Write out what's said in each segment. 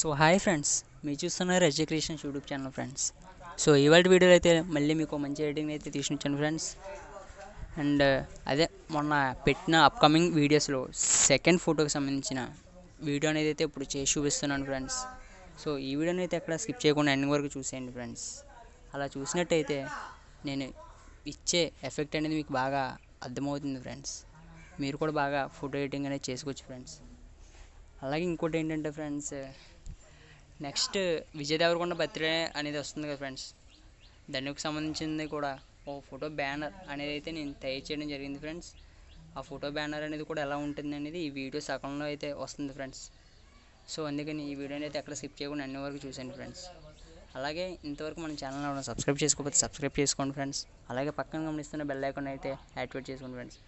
So hi friends, మీరు చూస్తున్నారు S.Saikiran YouTube channel friends. So ఇవాళ వీడియోలో అయితే మళ్ళీ మీకు మంచి ఎడిటింగ్ అయితే తీసుకొచ్చాను ఫ్రెండ్స్. అండ్ అదే మొన్న పెట్టిన అప్కమింగ్ వీడియోస్లో సెకండ్ ఫోటోకి సంబంధించిన వీడియో అనేది అయితే ఇప్పుడు చేసి చూపిస్తున్నాను ఫ్రెండ్స్. సో ఈ వీడియోని అయితే ఎక్కడ స్కిప్ చేయకుండా ఎండింగ్ వరకు చూసేయండి ఫ్రెండ్స్. అలా చూసినట్టయితే నేను ఇచ్చే ఎఫెక్ట్ అనేది మీకు బాగా అర్థమవుతుంది ఫ్రెండ్స్. మీరు కూడా బాగా ఫోటో ఎడిటింగ్ అనేది చేసుకోవచ్చు ఫ్రెండ్స్. అలాగే ఇంకోటి ఏంటంటే friends, next Vijay Deverakonda birthday అనేది వస్తుంది కదా ఫ్రెండ్స్. దానికి సంబంధించింది కూడా ఓ ఫోటో బ్యానర్ అనేది అయితే నేను తయారు చేయడం జరిగింది ఫ్రెండ్స్. ఆ ఫోటో బ్యానర్ అనేది కూడా ఎలా ఉంటుంది అనేది ఈ వీడియో సగంలో అయితే వస్తుంది ఫ్రెండ్స్. సో అందుకని ఈ వీడియోని అయితే ఎక్కడ స్కిప్ చేయకుండా అన్ని వరకు చూసేయండి ఫ్రెండ్స్. అలాగే ఇంతవరకు మన ఛానల్ సబ్స్క్రైబ్ చేసుకోకపోతే సబ్స్క్రైబ్ చేసుకోండి ఫ్రెండ్స్. అలాగే పక్కన గమనిస్తున్న బెల్ ఐకాన్ అయితే యాక్టివేట్ చేసుకోండి ఫ్రెండ్స్.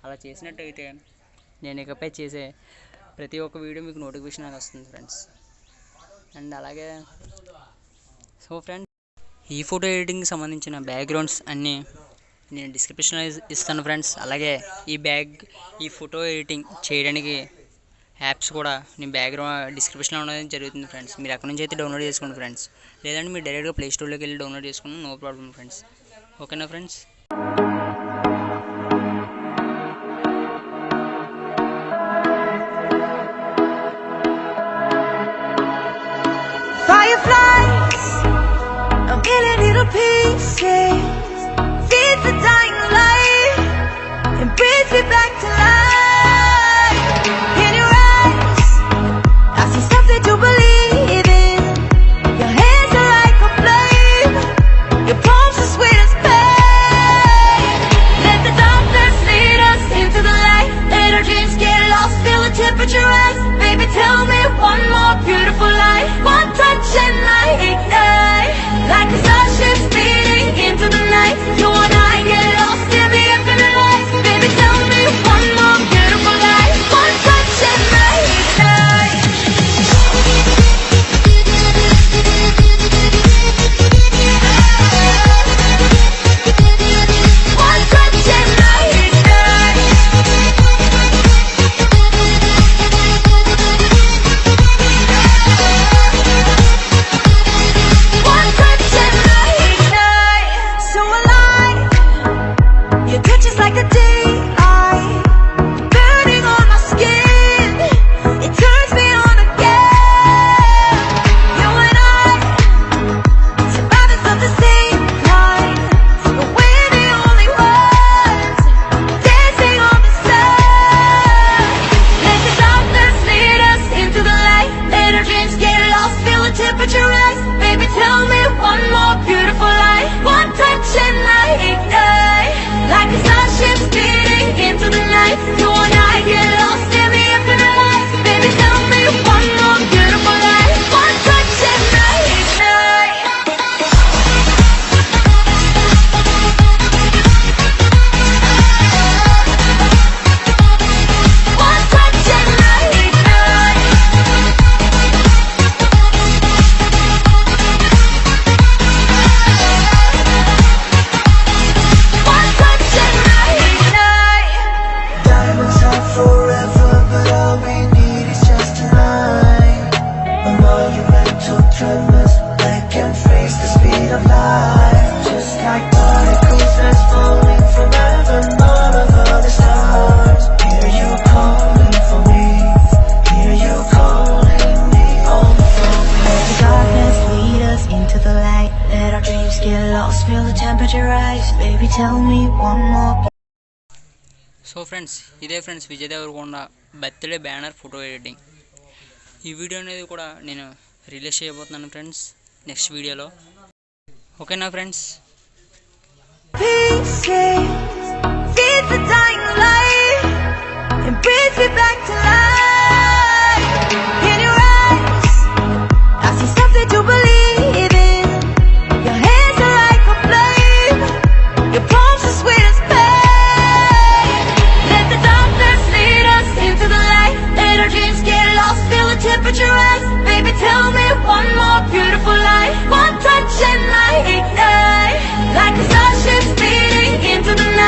అలా చేసినట్టయితే నేను ఇకపై చేసే ప్రతి ఒక్క వీడియో మీకు నోటిఫికేషన్ అనేది వస్తుంది ఫ్రెండ్స్. అండ్ అలాగే సో ఫ్రెండ్స్, ఈ ఫోటో ఎడిటింగ్కి సంబంధించిన బ్యాక్గ్రౌండ్స్ అన్నీ నేను డిస్క్రిప్షన్లో ఇస్తాను ఫ్రెండ్స్. అలాగే ఈ ఫోటో ఎడిటింగ్ చేయడానికి యాప్స్ కూడా నేను బ్యాక్గ్రౌండ్ డిస్క్రిప్షన్లో ఉండడం జరుగుతుంది ఫ్రెండ్స్. మీరు అక్కడ నుంచి అయితే డౌన్లోడ్ చేసుకోండి ఫ్రెండ్స్. లేదంటే మీరు డైరెక్ట్గా ప్లే స్టోర్లోకి వెళ్ళి డౌన్లోడ్ చేసుకుని నో ప్రాబ్లం ఫ్రెండ్స్. ఓకేనా friends? Fireflies, a million little pieces, feed the dying light and breathe me back to life. In your eyes, I see something to believe in. Your hands are like a flame, your palms are sweet as pain. Let the darkness lead us into the light. Let our dreams get lost, feel the temperature rise. Baby, tell me one more beautiful life. One touch and I ignite, like a starship speeding into the night. You and I get lost in the infinite light. Baby, tell me one more beautiful life. One touch and I ignite. One touch and I ignite. One touch and I ignite. So alive, your touch is like a daylight, burning on my skin. It turns me on again. You and I, survivors of the same kind, but we're the only ones dancing on the sun. Let the darkness lead us into the light. Let our dreams get lost, feel the temperature rise. Baby, tell me one more beautiful life. One touch and I ignite, like a starship speeding into the night. You and I get lost in the infinite light. Baby, tell me one more beautiful life. One touch and I ignite. One touch and I ignite. One touch and I ignite. Diamonds are forever, but all we need is just tonight. A monumental tremors that can freeze the speed of light. Just like particles that's falling from heaven, all over the stars. Hear you calling for me, hear you calling me home from me. Let the darkness lead us into the light. Let our dreams get lost, feel the temperature rise. Baby, tell me one more. So friends, ఇదే friends Vijay Deverakonda birthday banner photo editing. ఈ video అనేది కూడా నేను release చేయబోతున్నాను friends next వీడియోలో. ఓకేనా friends? Pieces, feed the dying light and breathe me back to life. In your eyes, I see something to believe in. Your hands are like a flame, your palms are sweet as pain. Let the darkness lead us into the light. Let our dreams get lost, feel the temperature rise. Baby, tell me one more beautiful life. One touch and I ignite, like a starship speeding into the night.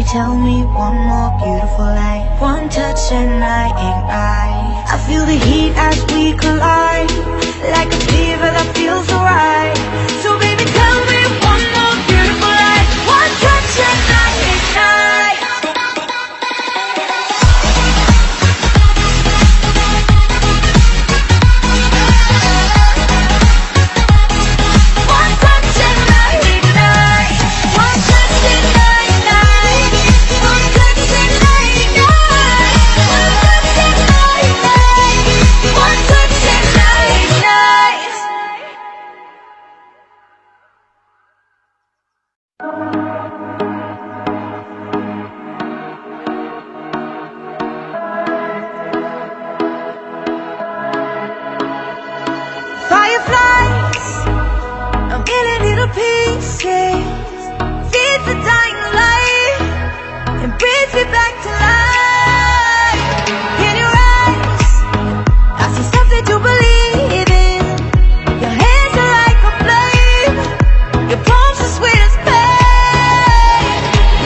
tell me one more beautiful light. One touch and I ignite. I feel the heat as we collide, like a fever that feels alright. So baby tell me one more beautiful light. One touch and I ignite. One touch and I ignite. One touch and I ignite. One touch and I ignite. One touch and I ignite. Fireflies, a million little pieces, feed the dying light and breathe me back to life. In your eyes, I see something to believe in. Your hands are like a flame, your palms are sweet as pain.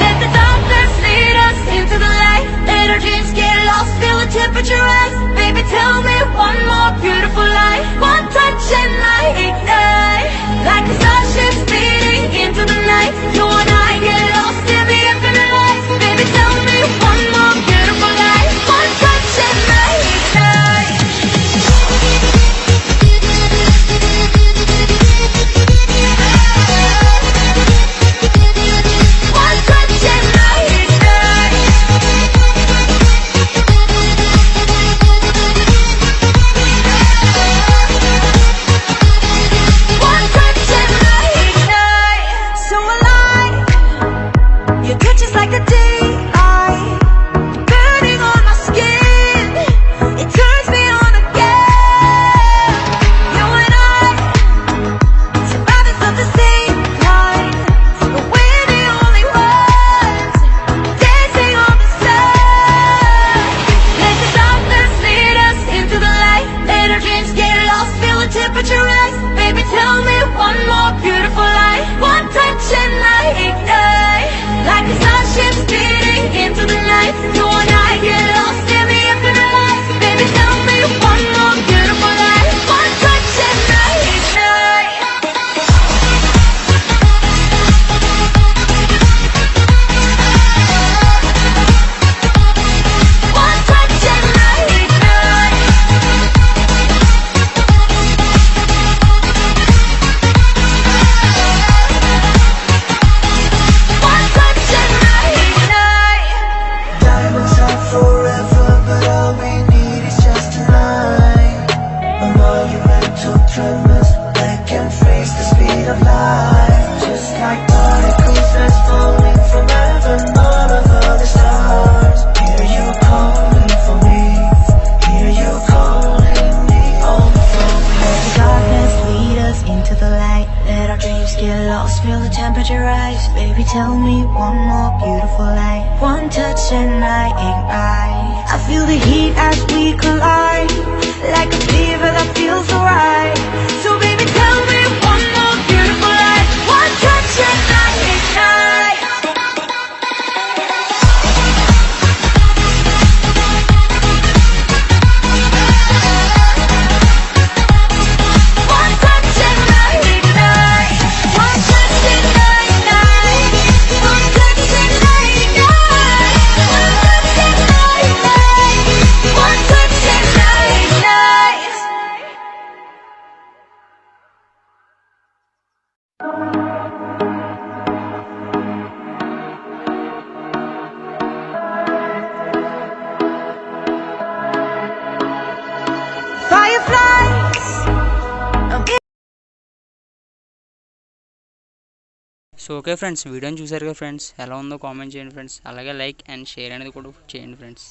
Let the darkness lead us into the light. Let our dreams get lost, feel the temperature rise. Baby, tell me one more beautiful light. One touch and I ignite, like a starship speeding into the night. You and I get lost in the infinite light. Baby, tell me one more beautiful light. One touch and I ignite. One touch and I ignite. One touch and I ignite. So alive, your touch is like a daylight, burning on my skin. It turns me on again. You and I, survivors of the same kind, but we're the only ones dancing on the sun. Let the darkness lead us into the light. Let our dreams get lost, feel the temperature rise. Baby, tell me one more beautiful light. One touch and I ignite, like a starship speeding into the night. You and I get lost in the infinite light. Baby, tell me one more beautiful light. One touch and I ignite. One touch and I ignite. One touch and I ignite. Diamonds are forever, but all we need is just a night. A monumental tremors that can freeze the speed of light. Just like particles that's falling from heaven, all over the stars. Hear you calling for me. Hear you calling me on the phone. Let the darkness lead us into the light. Let our dreams get lost, feel the temperature rise. Baby, tell me one more beautiful light. One touch and I ignite. I feel the heat as we collide, like a fever that feels alright. So baby, tell me one more beautiful light. One touch and I ignite. One touch and I ignite. One touch and I ignite. One touch and I ignite. One touch and I ignite. One touch and I ignite. Fireflies, so okay friends, వీడియోని చూసారు కదా friends, ఎలా ఉందో comment చేయండి friends. అలాగే like and share అనేది కూడా చేయండి ఫ్రెండ్స్.